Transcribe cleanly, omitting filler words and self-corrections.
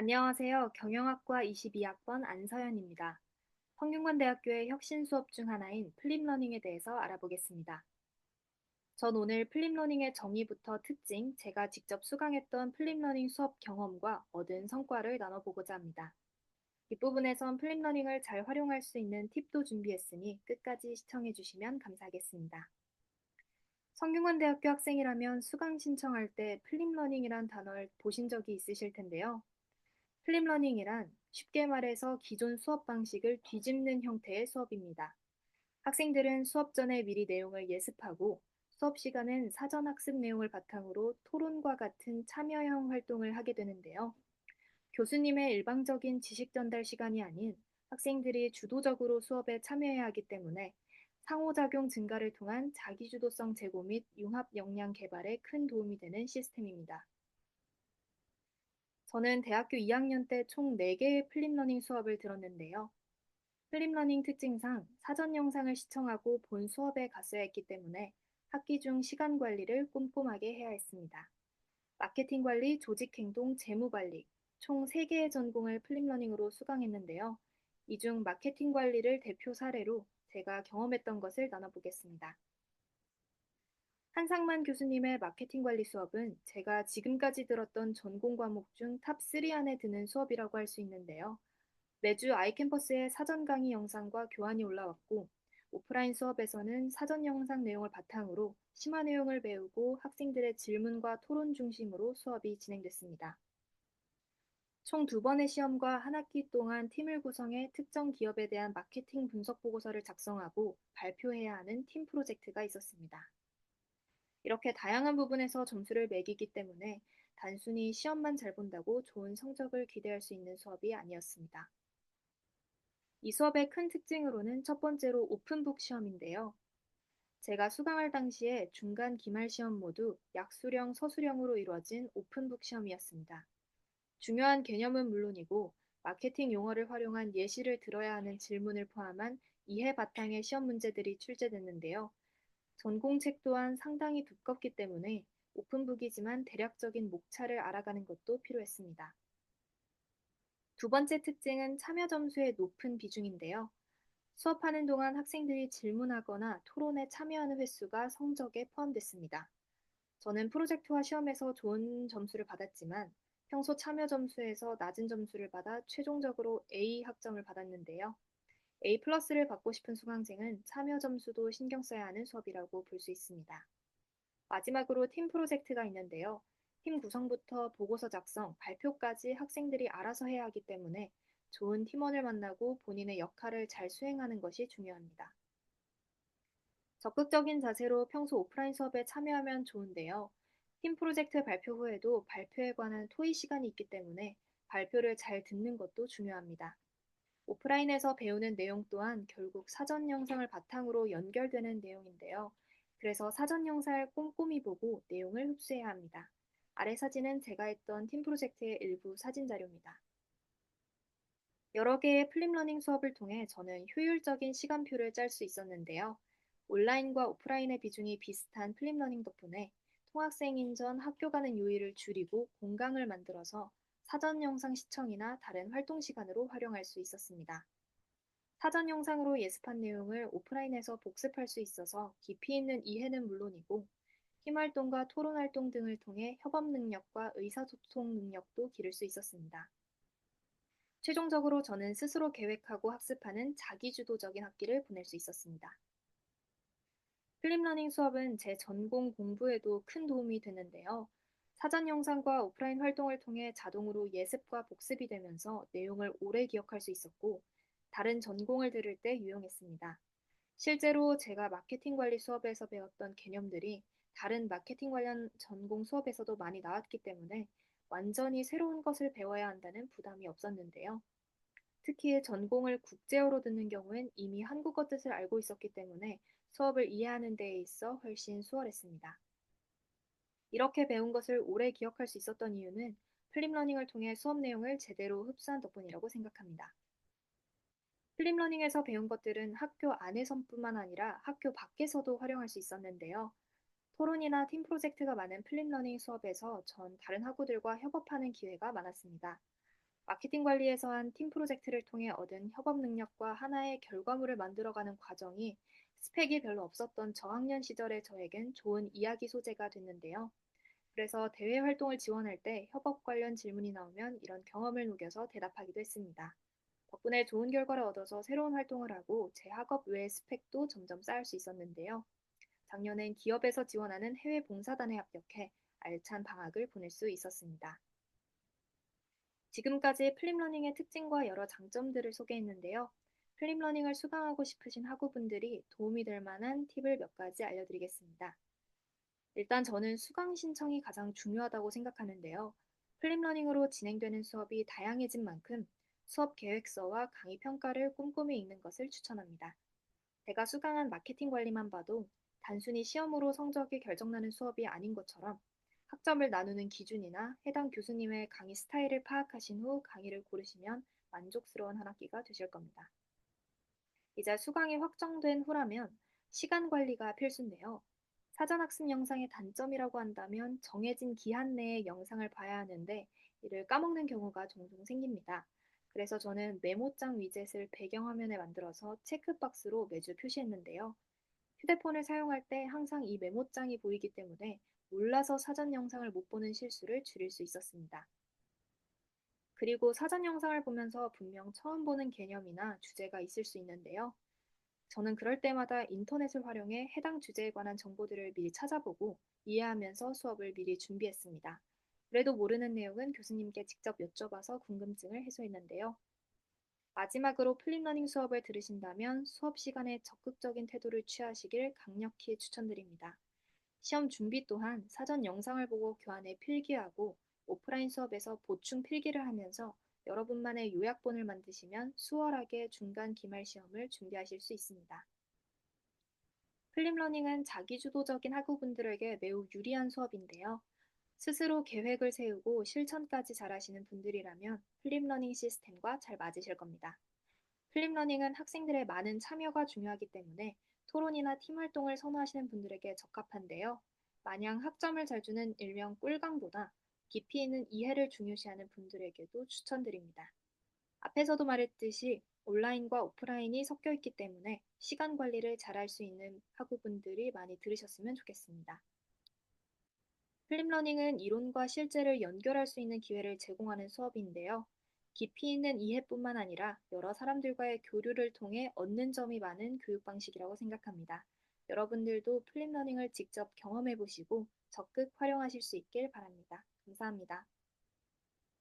안녕하세요. 경영학과 22학번 안서연입니다. 성균관대학교의 혁신 수업 중 하나인 플립러닝에 대해서 알아보겠습니다. 전 오늘 플립러닝의 정의부터 특징, 제가 직접 수강했던 플립러닝 수업 경험과 얻은 성과를 나눠보고자 합니다. 뒷부분에선 플립러닝을 잘 활용할 수 있는 팁도 준비했으니 끝까지 시청해 주시면 감사하겠습니다. 성균관대학교 학생이라면 수강 신청할 때 플립러닝이란 단어를 보신 적이 있으실 텐데요. 플립러닝이란 쉽게 말해서 기존 수업 방식을 뒤집는 형태의 수업입니다. 학생들은 수업 전에 미리 내용을 예습하고 수업 시간은 사전 학습 내용을 바탕으로 토론과 같은 참여형 활동을 하게 되는데요. 교수님의 일방적인 지식 전달 시간이 아닌 학생들이 주도적으로 수업에 참여해야 하기 때문에 상호작용 증가를 통한 자기주도성 제고 및 융합 역량 개발에 큰 도움이 되는 시스템입니다. 저는 대학교 2학년 때 총 4개의 플립러닝 수업을 들었는데요. 플립러닝 특징상 사전 영상을 시청하고 본 수업에 갔어야 했기 때문에 학기 중 시간 관리를 꼼꼼하게 해야 했습니다. 마케팅 관리, 조직 행동, 재무 관리, 총 3개의 전공을 플립러닝으로 수강했는데요. 이 중 마케팅 관리를 대표 사례로 제가 경험했던 것을 나눠보겠습니다. 한상만 교수님의 마케팅 관리 수업은 제가 지금까지 들었던 전공 과목 중 탑3 안에 드는 수업이라고 할 수 있는데요. 매주 아이캠퍼스에 사전 강의 영상과 교환이 올라왔고, 오프라인 수업에서는 사전 영상 내용을 바탕으로 심화 내용을 배우고 학생들의 질문과 토론 중심으로 수업이 진행됐습니다. 총 2번의 시험과 한 학기 동안 팀을 구성해 특정 기업에 대한 마케팅 분석 보고서를 작성하고 발표해야 하는 팀 프로젝트가 있었습니다. 이렇게 다양한 부분에서 점수를 매기기 때문에 단순히 시험만 잘 본다고 좋은 성적을 기대할 수 있는 수업이 아니었습니다. 이 수업의 큰 특징으로는 첫 번째로 오픈북 시험인데요. 제가 수강할 당시에 중간 기말 시험 모두 약수령, 서술형으로 이루어진 오픈북 시험이었습니다. 중요한 개념은 물론이고 마케팅 용어를 활용한 예시를 들어야 하는 질문을 포함한 이해 바탕의 시험 문제들이 출제됐는데요. 전공책 또한 상당히 두껍기 때문에 오픈북이지만 대략적인 목차를 알아가는 것도 필요했습니다. 두 번째 특징은 참여 점수의 높은 비중인데요. 수업하는 동안 학생들이 질문하거나 토론에 참여하는 횟수가 성적에 포함됐습니다. 저는 프로젝트와 시험에서 좋은 점수를 받았지만 평소 참여 점수에서 낮은 점수를 받아 최종적으로 A 학점을 받았는데요. A 플러스를 받고 싶은 수강생은 참여 점수도 신경 써야 하는 수업이라고 볼 수 있습니다. 마지막으로 팀 프로젝트가 있는데요. 팀 구성부터 보고서 작성, 발표까지 학생들이 알아서 해야 하기 때문에 좋은 팀원을 만나고 본인의 역할을 잘 수행하는 것이 중요합니다. 적극적인 자세로 평소 오프라인 수업에 참여하면 좋은데요. 팀 프로젝트 발표 후에도 발표에 관한 토의 시간이 있기 때문에 발표를 잘 듣는 것도 중요합니다. 오프라인에서 배우는 내용 또한 결국 사전 영상을 바탕으로 연결되는 내용인데요. 그래서 사전 영상을 꼼꼼히 보고 내용을 흡수해야 합니다. 아래 사진은 제가 했던 팀 프로젝트의 일부 사진 자료입니다. 여러 개의 플립러닝 수업을 통해 저는 효율적인 시간표를 짤 수 있었는데요. 온라인과 오프라인의 비중이 비슷한 플립러닝 덕분에 통학생 인전 학교 가는 요일을 줄이고 공강을 만들어서 사전 영상 시청이나 다른 활동 시간으로 활용할 수 있었습니다. 사전 영상으로 예습한 내용을 오프라인에서 복습할 수 있어서 깊이 있는 이해는 물론이고 팀 활동과 토론 활동 등을 통해 협업 능력과 의사소통 능력도 기를 수 있었습니다. 최종적으로 저는 스스로 계획하고 학습하는 자기주도적인 학기를 보낼 수 있었습니다. 플립러닝 수업은 제 전공 공부에도 큰 도움이 되는데요. 사전 영상과 오프라인 활동을 통해 자동으로 예습과 복습이 되면서 내용을 오래 기억할 수 있었고, 다른 전공을 들을 때 유용했습니다. 실제로 제가 마케팅 관리 수업에서 배웠던 개념들이 다른 마케팅 관련 전공 수업에서도 많이 나왔기 때문에 완전히 새로운 것을 배워야 한다는 부담이 없었는데요. 특히 전공을 국제어로 듣는 경우엔 이미 한국어 뜻을 알고 있었기 때문에 수업을 이해하는 데에 있어 훨씬 수월했습니다. 이렇게 배운 것을 오래 기억할 수 있었던 이유는 플립러닝을 통해 수업 내용을 제대로 흡수한 덕분이라고 생각합니다. 플립러닝에서 배운 것들은 학교 안에서뿐만 아니라 학교 밖에서도 활용할 수 있었는데요. 토론이나 팀 프로젝트가 많은 플립러닝 수업에서 전 다른 학우들과 협업하는 기회가 많았습니다. 마케팅 관리에서 한 팀 프로젝트를 통해 얻은 협업 능력과 하나의 결과물을 만들어가는 과정이 스펙이 별로 없었던 저학년 시절의 저에겐 좋은 이야기 소재가 됐는데요. 그래서 대외 활동을 지원할 때 협업 관련 질문이 나오면 이런 경험을 녹여서 대답하기도 했습니다. 덕분에 좋은 결과를 얻어서 새로운 활동을 하고 제 학업 외의 스펙도 점점 쌓을 수 있었는데요. 작년엔 기업에서 지원하는 해외 봉사단에 합격해 알찬 방학을 보낼 수 있었습니다. 지금까지 플립러닝의 특징과 여러 장점들을 소개했는데요. 플립러닝을 수강하고 싶으신 학우분들이 도움이 될 만한 팁을 몇 가지 알려드리겠습니다. 일단 저는 수강 신청이 가장 중요하다고 생각하는데요. 플립러닝으로 진행되는 수업이 다양해진 만큼 수업 계획서와 강의 평가를 꼼꼼히 읽는 것을 추천합니다. 제가 수강한 마케팅 관리만 봐도 단순히 시험으로 성적이 결정나는 수업이 아닌 것처럼 학점을 나누는 기준이나 해당 교수님의 강의 스타일을 파악하신 후 강의를 고르시면 만족스러운 한 학기가 되실 겁니다. 이제 수강이 확정된 후라면 시간 관리가 필수인데요. 사전 학습 영상의 단점이라고 한다면 정해진 기한 내에 영상을 봐야 하는데 이를 까먹는 경우가 종종 생깁니다. 그래서 저는 메모장 위젯을 배경화면에 만들어서 체크박스로 매주 표시했는데요. 휴대폰을 사용할 때 항상 이 메모장이 보이기 때문에 몰라서 사전 영상을 못 보는 실수를 줄일 수 있었습니다. 그리고 사전 영상을 보면서 분명 처음 보는 개념이나 주제가 있을 수 있는데요. 저는 그럴 때마다 인터넷을 활용해 해당 주제에 관한 정보들을 미리 찾아보고 이해하면서 수업을 미리 준비했습니다. 그래도 모르는 내용은 교수님께 직접 여쭤봐서 궁금증을 해소했는데요. 마지막으로 플립러닝 수업을 들으신다면 수업 시간에 적극적인 태도를 취하시길 강력히 추천드립니다. 시험 준비 또한 사전 영상을 보고 교환에 필기하고 오프라인 수업에서 보충 필기를 하면서 여러분만의 요약본을 만드시면 수월하게 중간 기말 시험을 준비하실 수 있습니다. 플립러닝은 자기주도적인 학우분들에게 매우 유리한 수업인데요. 스스로 계획을 세우고 실천까지 잘하시는 분들이라면 플립러닝 시스템과 잘 맞으실 겁니다. 플립러닝은 학생들의 많은 참여가 중요하기 때문에 토론이나 팀 활동을 선호하시는 분들에게 적합한데요. 마냥 학점을 잘 주는 일명 꿀강보다 깊이 있는 이해를 중요시하는 분들에게도 추천드립니다. 앞에서도 말했듯이 온라인과 오프라인이 섞여 있기 때문에 시간 관리를 잘할 수 있는 학우분들이 많이 들으셨으면 좋겠습니다. 플립러닝은 이론과 실제를 연결할 수 있는 기회를 제공하는 수업인데요. 깊이 있는 이해뿐만 아니라 여러 사람들과의 교류를 통해 얻는 점이 많은 교육 방식이라고 생각합니다. 여러분들도 플립러닝을 직접 경험해 보시고 적극 활용하실 수 있길 바랍니다. 감사합니다.